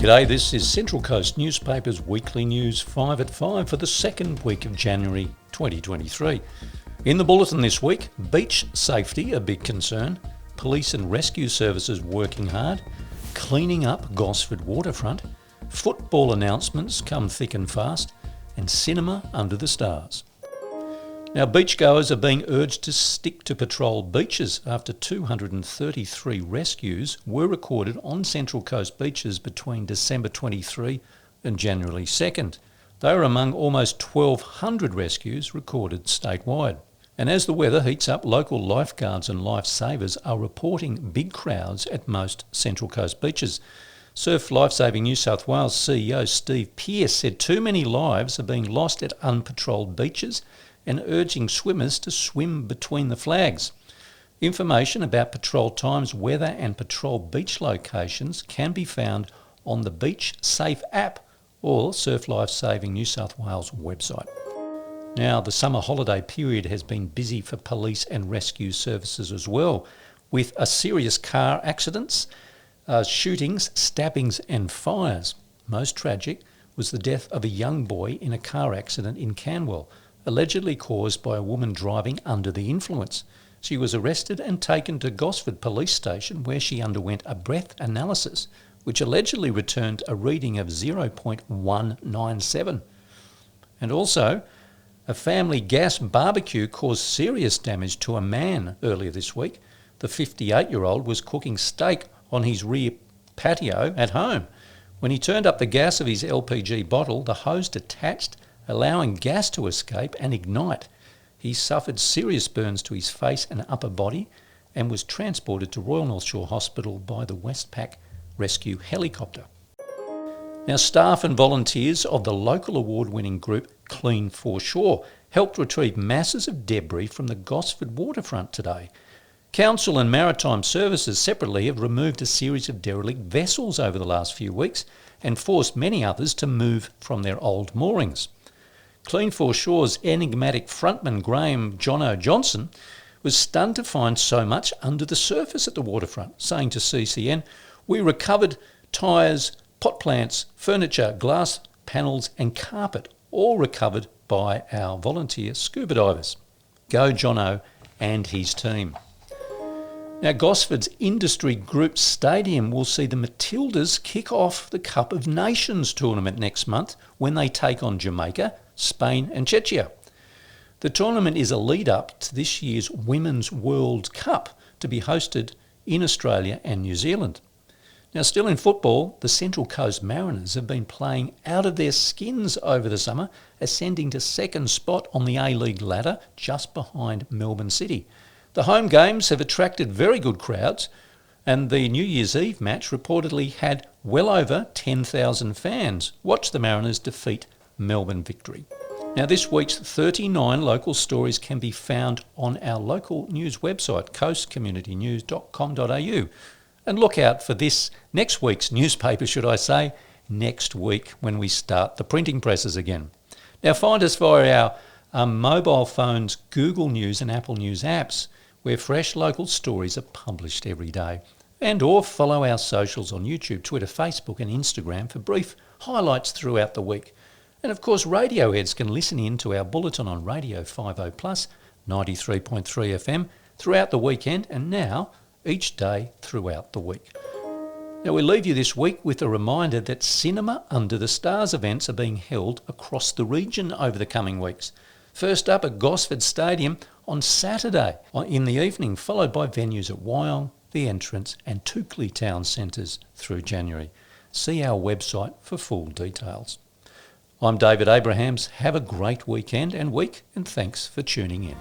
G'day, this is Central Coast Newspapers Weekly News 5 at 5 for the second week of January 2023. In the bulletin this week, beach safety a big concern, police and rescue services working hard, cleaning up Gosford waterfront, football announcements come thick and fast, and cinema under the stars. Now, beachgoers are being urged to stick to patrol beaches after 233 rescues were recorded on Central Coast beaches between December 23 and January 2nd. They are among almost 1,200 rescues recorded statewide. And as the weather heats up, local lifeguards and lifesavers are reporting big crowds at most Central Coast beaches. Surf Lifesaving New South Wales CEO Steve Pearce said too many lives are being lost at unpatrolled beaches and urging swimmers to swim between the flags. Information about patrol times, weather and patrol beach locations can be found on the Beach Safe app or Surf Lifesaving New South Wales website. Now, the summer holiday period has been busy for police and rescue services as well, with a serious car accidents, shootings, stabbings and fires. Most tragic was the death of a young boy in a car accident in Canwell, allegedly caused by a woman driving under the influence. She was arrested and taken to Gosford Police Station, where she underwent a breath analysis, which allegedly returned a reading of 0.197. And also, a family gas barbecue caused serious damage to a man earlier this week. The 58-year-old was cooking steak on his rear patio at home. When he turned up the gas of his LPG bottle, the hose detached, allowing gas to escape and ignite. He suffered serious burns to his face and upper body and was transported to Royal North Shore Hospital by the Westpac rescue helicopter. Now, staff and volunteers of the local award-winning group Clean for Shore helped retrieve masses of debris from the Gosford waterfront today. Council and Maritime Services separately have removed a series of derelict vessels over the last few weeks and forced many others to move from their old moorings. Clean for Shore's enigmatic frontman Graham Jono Johnson was stunned to find so much under the surface at the waterfront, saying to CCN, "We recovered tyres, pot plants, furniture, glass panels and carpet, all recovered by our volunteer scuba divers." Go Jono and his team. Now, Gosford's Industry Group Stadium will see the Matildas kick off the Cup of Nations tournament next month when they take on Jamaica, Spain and Czechia. The tournament is a lead-up to this year's Women's World Cup to be hosted in Australia and New Zealand. Now, still in football, the Central Coast Mariners have been playing out of their skins over the summer, ascending to second spot on the A-League ladder just behind Melbourne City. The home games have attracted very good crowds, and the New Year's Eve match reportedly had well over 10,000 fans watch the Mariners defeat Melbourne Victory. Now, this week's 39 local stories can be found on our local news website, coastcommunitynews.com.au. And look out for this next week's newspaper, next week when we start the printing presses again. Now, find us via our mobile phones, Google News and Apple News apps, where fresh local stories are published every day. And or follow our socials on YouTube, Twitter, Facebook and Instagram for brief highlights throughout the week. And of course, radio heads can listen in to our bulletin on Radio 50 Plus, 93.3 FM, throughout the weekend and now each day throughout the week. Now, we leave you this week with a reminder that Cinema Under the Stars events are being held across the region over the coming weeks. First up at Gosford Stadium on Saturday in the evening, followed by venues at Wyong, The Entrance and Toukley Town Centres through January. See our website for full details. I'm David Abrahams. Have a great weekend and week, and thanks for tuning in.